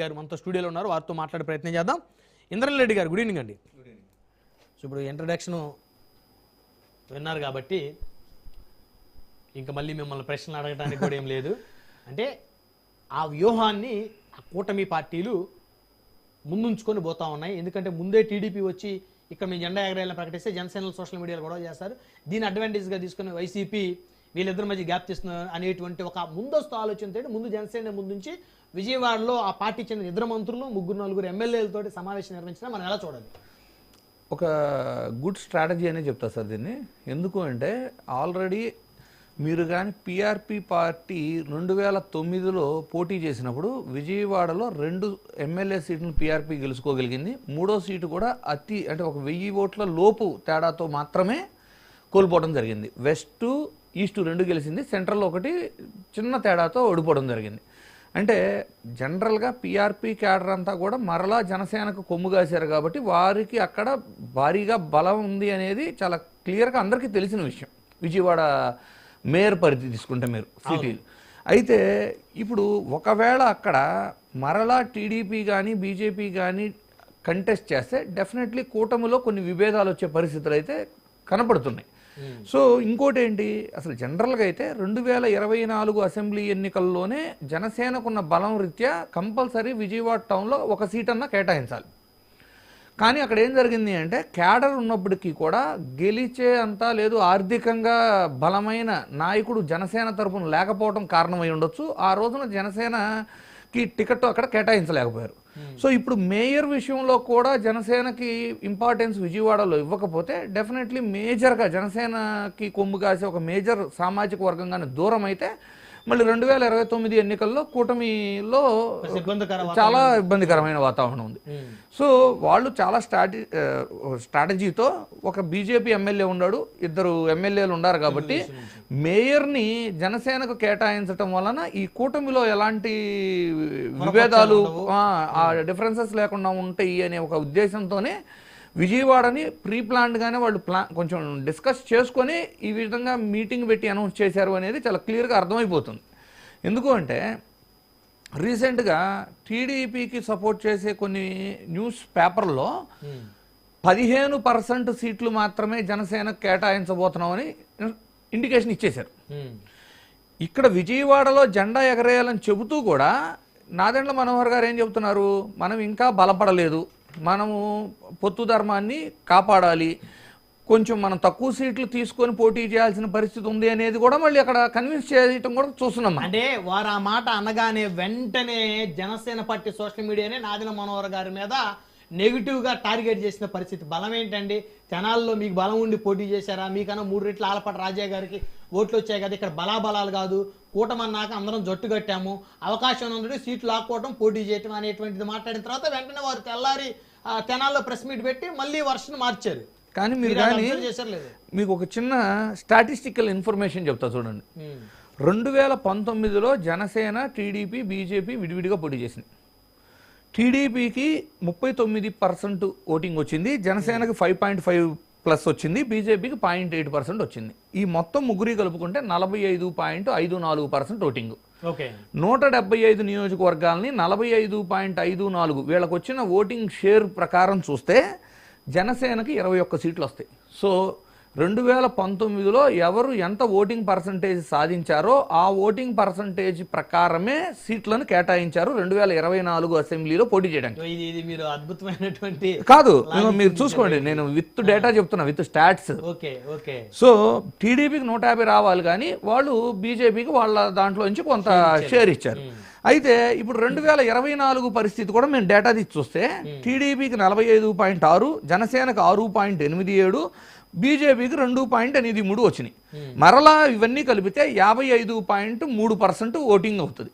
గారు మనతో స్టూడియోలో ఉన్నారు, వారితో మాట్లాడే ప్రయత్నం చేద్దాం. ఇంద్రన్ రెడ్డి గారు, గుడ్ ఈవినింగ్ అండి. సో ఇప్పుడు ఇంట్రడక్షన్ విన్నారు కాబట్టి ఇంకా మళ్ళీ మిమ్మల్ని ప్రశ్నలు అడగడానికి కూడా ఏం లేదు. అంటే ఆ వ్యూహాన్ని ఆ కూటమి పార్టీలు ముందుంచుకొని పోతా ఉన్నాయి. ఎందుకంటే ముందే టీడీపీ వచ్చి ఇక్కడ మీ జెండా ఎగరేయాలని ప్రకటిస్తే జనసేనలు సోషల్ మీడియాలో గొడవ చేస్తారు. దీన్ని అడ్వాంటేజ్గా తీసుకుని వైసీపీ వీళ్ళిద్దరి మధ్య గ్యాప్ తీస్తున్నారు అనేటువంటి ఒక ముందస్తు ఆలోచనతో ముందు జనసేన ముందుంచి విజయవాడలో ఆ పార్టీ చెందిన ఇద్దరు మంత్రులు, ముగ్గురు నలుగురు ఎమ్మెల్యేలతో సమావేశం నిర్వహించినా మనం ఎలా చూడాలి? ఒక గుడ్ స్ట్రాటజీ అనే చెప్తా సార్ దీన్ని. ఎందుకు అంటే ఆల్రెడీ మీరు కానీ పిఆర్పి పార్టీ 2009లో పోటీ చేసినప్పుడు విజయవాడలో 2 ఎమ్మెల్యే సీట్లను పిఆర్పి గెలుచుకోగలిగింది. 3వ సీటు కూడా అంటే ఒక 1000 ఓట్ల లోపు తేడాతో మాత్రమే కోల్పోవడం జరిగింది. వెస్ట్ ఈస్ట్ 2 గెలిచింది, సెంట్రల్లో ఒకటి చిన్న తేడాతో ఓడిపోవడం జరిగింది. అంటే జనరల్గా పిఆర్పి క్యాడర్ అంతా కూడా మరలా జనసేనకు కొమ్ము కాశారు కాబట్టి వారికి అక్కడ భారీగా బలం ఉంది అనేది చాలా క్లియర్గా అందరికీ తెలిసిన విషయం. విజయవాడ మేయర్ పరిధి తీసుకుంటే మీరు సిటీలు అయితే ఇప్పుడు ఒకవేళ అక్కడ మరలా టీడీపీ కానీ బీజేపీ కానీ కంటెస్ట్ చేస్తే డెఫినెట్లీ కూటమిలో కొన్ని విభేదాలు వచ్చే పరిస్థితులు అయితే కనపడుతున్నాయి. సో ఇంకోటి ఏంటి, అసలు జనరల్గా అయితే 2024 అసెంబ్లీ ఎన్నికల్లోనే జనసేనకున్న బలం రీత్యా కంపల్సరీ విజయవాడ టౌన్లో ఒక సీట్ అన్నా కేటాయించాలి. కానీ అక్కడ ఏం జరిగింది అంటే క్యాడర్ ఉన్నప్పటికీ కూడా గెలిచే అంతా లేదు, ఆర్థికంగా బలమైన నాయకుడు జనసేన తరపున లేకపోవడం కారణమై ఉండొచ్చు. ఆ రోజున జనసేనకి టికెట్ అక్కడ కేటాయించలేకపోయారు. సో ఇప్పుడు మేయర్ విషయంలో కూడా జనసేనకి ఇంపార్టెన్స్ విజయవాడలో ఇవ్వకపోతే డెఫినెట్లీ మేజర్గా జనసేనకి కొమ్ము కాసే ఒక మేజర్ సామాజిక వర్గంగానే దూరం అయితే మళ్ళీ 2029 ఎన్నికల్లో కూటమిలో చాలా ఇబ్బందికరమైన వాతావరణం ఉంది. సో వాళ్ళు చాలా స్ట్రాటజీతో ఒక బీజేపీ ఎమ్మెల్యే ఉన్నాడు, 2 ఎమ్మెల్యేలు ఉన్నారు కాబట్టి మేయర్ని జనసేనకు కేటాయించడం వలన ఈ కూటమిలో ఎలాంటి విభేదాలు ఆ డిఫరెన్సెస్ లేకుండా ఉంటాయి అనే ఒక ఉద్దేశంతోనే విజయవాడని ప్రీ ప్లాన్డ్గానే వాళ్ళు కొంచెం డిస్కస్ చేసుకొని ఈ విధంగా మీటింగ్ పెట్టి అనౌన్స్ చేశారు అనేది చాలా క్లియర్గా అర్థమైపోతుంది. ఎందుకు అంటే రీసెంట్గా టీడీపీకి సపోర్ట్ చేసే కొన్ని న్యూస్ పేపర్లో 15% సీట్లు మాత్రమే జనసేనకు కేటాయించబోతున్నామని ఇండికేషన్ ఇచ్చేశారు. ఇక్కడ విజయవాడలో జెండా ఎగరేయాలని చెబుతూ కూడా నాదెండ్ల మనోహర్ గారు ఏం చెబుతున్నారు, మనం ఇంకా బలపడలేదు, మనము పొత్తు ధర్మాన్ని కాపాడాలి, కొంచెం మనం తక్కువ సీట్లు తీసుకొని పోటీ చేయాల్సిన పరిస్థితి ఉంది అనేది కూడా మళ్ళీ అక్కడ కన్విన్స్ చేయడం కూడా చూస్తున్నాం. అంటే వారు ఆ మాట అనగానే వెంటనే జనసేన పార్టీ సోషల్ మీడియానే నాదెండ్ల మనోహర్ గారి మీద నెగిటివ్గా టార్గెట్ చేసిన పరిస్థితి. బలం ఏంటండి, తెనాల్లో మీకు బలం ఉండి పోటీ చేశారా, మీకన్నా 3 రెట్లు ఆలపాటి రాజయ్య గారికి ఓట్లు వచ్చాయి కదా, ఇక్కడ బలాబలాలు కాదు, కూటమన్నాక అందరం జట్టు కట్టాము, అవకాశం ఉంది సీట్లు లాక్కోవడం పోటీ చేయటం అనేటువంటిది మాట్లాడిన తర్వాత వెంటనే వారు తెల్లారి తెనాల్లో ప్రెస్ మీట్ పెట్టి మళ్ళీ వర్షన్ మార్చారు. కానీ మీరు కానీ మీకు ఒక చిన్న స్టాటిస్టికల్ ఇన్ఫర్మేషన్ చెప్తా చూడండి. 2019లో జనసేన, టీడీపీ, బీజేపీ విడివిడిగా పోటీ చేసింది. టీడీపీకి 39% ఓటింగ్ వచ్చింది, జనసేనకి 5.5+ వచ్చింది, బీజేపీకి 0.8% వచ్చింది. ఈ మొత్తం ముగ్గురి కలుపుకుంటే 45.54% ఓటింగ్. 175 నియోజకవర్గాలని 45.54 వీళ్ళకి వచ్చిన ఓటింగ్ షేర్ ప్రకారం చూస్తే జనసేనకి 21 సీట్లు వస్తాయి. సో 2019లో ఎవరు ఎంత ఓటింగ్ పర్సంటేజ్ సాధించారో ఆ ఓటింగ్ పర్సంటేజ్ ప్రకారమే సీట్లను కేటాయించారు 2024 అసెంబ్లీలో పోటీ చేయడానికి. ఇది మీరు అద్భుతమైనటువంటి కాదు, మీరు చూసుకోండి, నేను విత్ డేటా చెప్తున్నా, విత్ స్టాట్స్. సో టీడీపీకి 150 రావాలి, కానీ వాళ్ళు బీజేపీకి వాళ్ళ దాంట్లో నుంచి కొంత షేర్ ఇచ్చారు. అయితే ఇప్పుడు 2024 పరిస్థితి కూడా మేము డేటా తీసి చూస్తే టీడీపీకి 45.6, జనసేనకు 6.87, బీజేపీకి 2.83 వచ్చినాయి. మరలా ఇవన్నీ కలిపితే 55.3% ఓటింగ్ అవుతుంది.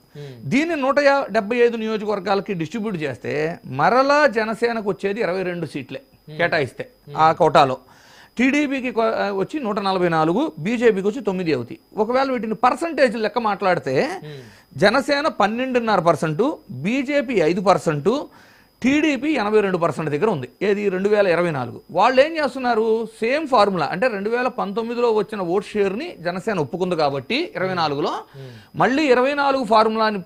దీన్ని 175 నియోజకవర్గాలకి డిస్ట్రిబ్యూట్ చేస్తే మరలా జనసేనకు వచ్చేది 22 సీట్లే కేటాయిస్తే ఆ కోటాలో. టీడీపీకి వచ్చి 144, బీజేపీకి వచ్చి 9 అవుతాయి. ఒకవేళ వీటిని పర్సంటేజ్ లెక్క మాట్లాడితే జనసేన 12.5%, బీజేపీ 5%, టీడీపీ 82% దగ్గర ఉంది. ఏది 2024. వాళ్ళు ఏం చేస్తున్నారు, సేమ్ ఫార్ములా, అంటే 2019లో వచ్చిన ఓట్ షేర్ని జనసేన ఒప్పుకుంది కాబట్టి 24లో మళ్ళీ 24 ఫార్ములాని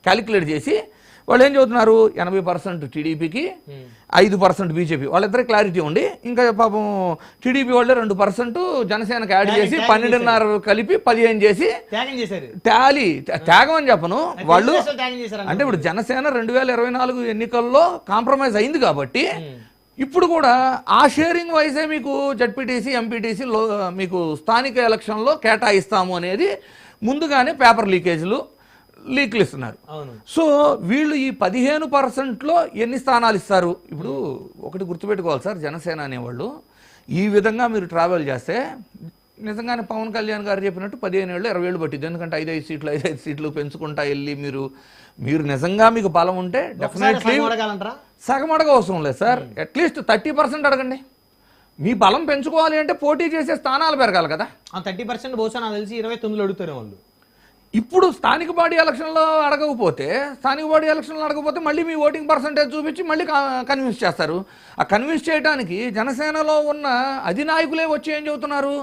క్యాలిక్యులేట్ చేసి వాళ్ళు ఏం చెబుతున్నారు 80% టీడీపీకి 5% బీజేపీ, వాళ్ళిద్దరే క్లారిటీ ఉండి ఇంకా పాపం టీడీపీ వాళ్ళే 2% జనసేనకి యాడ్ చేసి 12.5 కలిపి 15 చేసి త్యాగం చేశారు. త్యాగం అని చెప్పను వాళ్ళు. త్యాగం చేశారు అంటే ఇప్పుడు జనసేన 2024 ఎన్నికల్లో కాంప్రమైజ్ అయింది కాబట్టి ఇప్పుడు కూడా ఆ షేరింగ్ వైజే మీకు జడ్పీటీసీ ఎంపీటీసీ మీకు స్థానిక ఎలక్షన్లో కేటాయిస్తాము అనేది ముందుగానే పేపర్ లీక్లు ఇస్తున్నారు. సో వీళ్ళు ఈ 15%లో ఎన్ని స్థానాలు ఇస్తారు? ఇప్పుడు ఒకటి గుర్తుపెట్టుకోవాలి సార్, జనసేన అనేవాళ్ళు ఈ విధంగా మీరు ట్రావెల్ చేస్తే నిజంగానే పవన్ కళ్యాణ్ గారు చెప్పినట్టు 15 ఏళ్ళు 20 ఏళ్ళు పట్టింది. ఎందుకంటే 5 సీట్లు పెంచుకుంటా వెళ్ళి మీరు నిజంగా మీకు బలం ఉంటే డెఫినెట్లీ సగం అడగ అవసరం లేదు సార్, అట్లీస్ట్ 30% అడగండి. మీ బలం పెంచుకోవాలి అంటే పోటీ చేసే స్థానాలు పెరగాలి కదా. 30% బహుశా నాకు తెలిసి 29లో అడుగుతారు వాళ్ళు. ఇప్పుడు స్థానిక బాడీ ఎలక్షన్లో అడగకపోతే మళ్ళీ మీ ఓటింగ్ పర్సంటేజ్ చూపించి మళ్ళీ కన్విన్స్ చేస్తారు. ఆ కన్విన్స్ చేయడానికి జనసేనలో ఉన్న అధినాయకులే వచ్చి ఏం చెబుతున్నారు,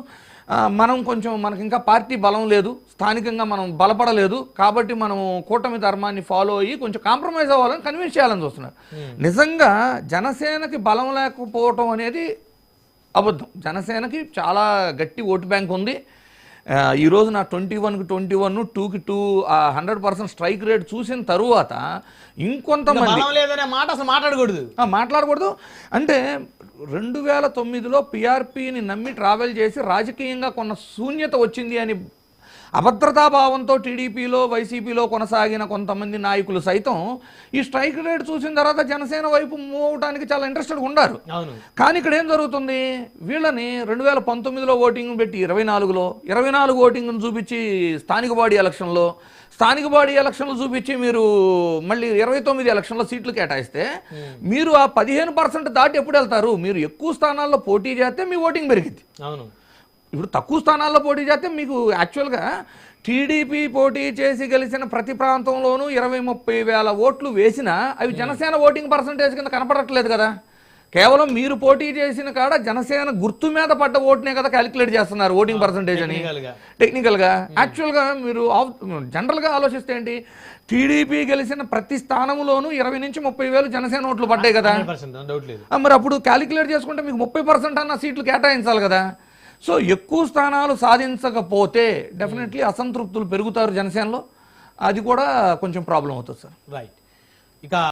మనకి ఇంకా పార్టీ బలం లేదు, స్థానికంగా మనం బలపడలేదు కాబట్టి మనం కూటమి ధర్మాన్ని ఫాలో అయ్యి కొంచెం కాంప్రమైజ్ అవ్వాలని కన్విన్స్ చేయాలని చూస్తున్నారు. నిజంగా జనసేనకి బలం లేకపోవటం అనేది అబద్ధం. జనసేనకి చాలా గట్టి ఓటు బ్యాంక్ ఉంది. ఈ రోజున 21కి 21, 2కి 2 100% స్ట్రైక్ రేట్ చూసిన తరువాత ఇంకొంతమంది మాట అసలు మాట్లాడకూడదు. అంటే 2009లో పిఆర్పిని నమ్మి ట్రావెల్ చేసి రాజకీయంగా కొన్న శూన్యత వచ్చింది అని అభద్రతాభావంతో టీడీపీలో వైసీపీలో కొనసాగిన కొంతమంది నాయకులు సైతం ఈ స్ట్రైక్ రేట్ చూసిన తర్వాత జనసేన వైపు మూవ్ అవడానికి చాలా ఇంట్రెస్టెడ్గా ఉన్నారు. కానీ ఇక్కడ ఏం జరుగుతుంది, వీళ్ళని 2019లో ఓటింగ్ పెట్టి 24 ఓటింగ్ను చూపించి స్థానిక బాడీ ఎలక్షన్లు చూపించి మీరు మళ్ళీ 29 ఎలక్షన్లో సీట్లు కేటాయిస్తే మీరు ఆ 15% దాటి ఎప్పుడు వెళ్తారు? మీరు ఎక్కువ స్థానాల్లో పోటీ చేస్తే మీ ఓటింగ్ పెరిగింది. ఇప్పుడు తక్కువ స్థానాల్లో పోటీ చేస్తే మీకు యాక్చువల్గా టీడీపీ పోటీ చేసి గెలిచిన ప్రతి ప్రాంతంలోనూ 20-30 వేల ఓట్లు వేసినా అవి జనసేన ఓటింగ్ పర్సంటేజ్ కింద కనపడట్లేదు కదా. కేవలం మీరు పోటీ చేసిన కాడ జనసేన గుర్తు మీద పడ్డ ఓటునే కదా క్యాలిక్యులేట్ చేస్తున్నారు ఓటింగ్ పర్సంటేజ్ అని టెక్నికల్గా. యాక్చువల్గా మీరు జనరల్గా ఆలోచిస్తే ఏంటి, టీడీపీ గెలిచిన ప్రతి స్థానంలోనూ 20-30 వేలు జనసేన ఓట్లు పడ్డాయి కదా. మరి అప్పుడు క్యాలిక్యులేట్ చేసుకుంటే మీకు 30% అన్న సీట్లు కేటాయించాలి కదా. సో ఎక్కువ స్థానాలు సాధించకపోతే డెఫినెట్లీ అసంతృప్తులు పెరుగుతారు జనసేనలో. అది కూడా కొంచెం ప్రాబ్లం అవుతుంది సార్. రైట్. ఇక